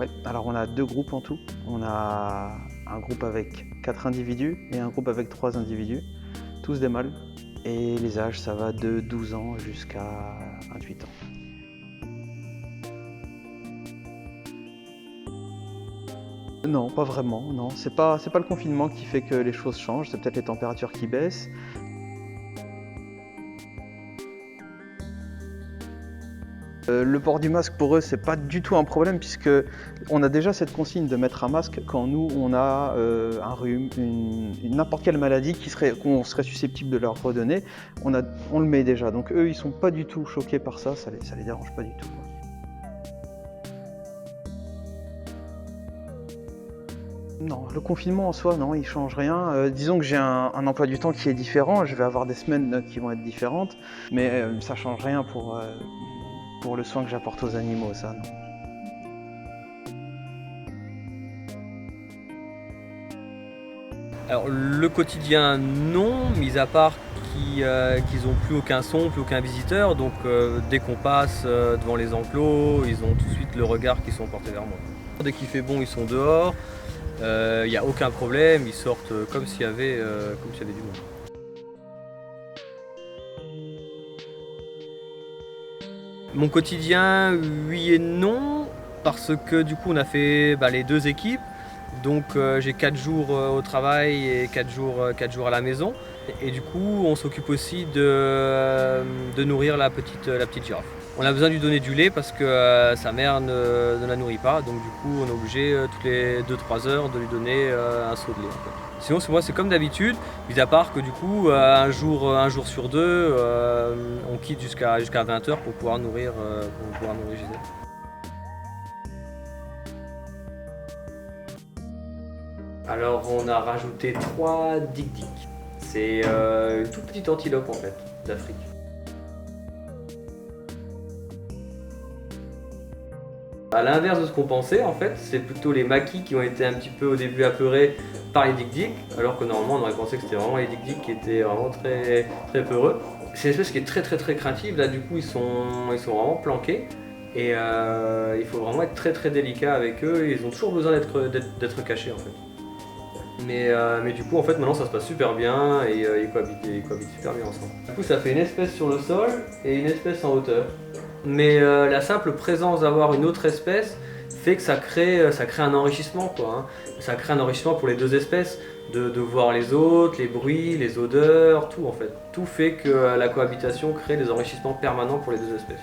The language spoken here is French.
Ouais, alors on a 2 groupes en tout. On a un groupe avec 4 individus et un groupe avec 3 individus, tous des mâles. Et les âges, ça va de 12 ans jusqu'à 28 ans. Non, pas vraiment, non. C'est pas le confinement qui fait que les choses changent, c'est peut-être les températures qui baissent. Le port du masque pour eux, c'est pas du tout un problème puisque on a déjà cette consigne de mettre un masque quand nous on a un rhume, n'importe quelle maladie qu'on serait susceptible de leur redonner, on le met déjà. Donc eux, ils sont pas du tout choqués par ça, ça les dérange pas du tout. Non, le confinement en soi, non, il change rien. Disons que j'ai un emploi du temps qui est différent, je vais avoir des semaines qui vont être différentes, mais ça change rien pour le soin que j'apporte aux animaux, ça, non. Alors le quotidien non, mis à part qu'ils n'ont plus aucun son, plus aucun visiteur, donc dès qu'on passe devant les enclos, ils ont tout de suite le regard qui sont portés vers moi. Dès qu'il fait bon, ils sont dehors, il n'y a aucun problème, ils sortent comme s'il y avait du monde. Mon quotidien, oui et non, parce que du coup on a fait les 2 équipes. Donc j'ai 4 jours au travail et 4 jours à la maison. Et du coup on s'occupe aussi de nourrir la petite girafe. On a besoin de lui donner du lait parce que sa mère ne la nourrit pas. Donc du coup on est obligé toutes les 2-3 heures de lui donner un seau de lait. En fait. Sinon moi c'est comme d'habitude, mis à part que du coup un jour sur 2 on quitte jusqu'à 20 heures pour pouvoir nourrir Gisèle. Alors on a rajouté 3 dik-dik. C'est une toute petite antilope en fait, d'Afrique. À l'inverse de ce qu'on pensait en fait, c'est plutôt les maquis qui ont été un petit peu au début apeurés par les dik-dik, alors que normalement on aurait pensé que c'était vraiment les dik-dik qui étaient vraiment très, très peureux. C'est une espèce qui est très très très craintive, là du coup ils sont vraiment planqués. Et il faut vraiment être très très délicat avec eux, ils ont toujours besoin d'être cachés en fait. Mais du coup en fait maintenant ça se passe super bien et ils cohabitent super bien ensemble. Du coup ça fait une espèce sur le sol et une espèce en hauteur. Mais la simple présence d'avoir une autre espèce fait que ça crée un enrichissement quoi, hein. Ça crée un enrichissement pour les 2 espèces, de voir les autres, les bruits, les odeurs, tout en fait. Tout fait que la cohabitation crée des enrichissements permanents pour les 2 espèces.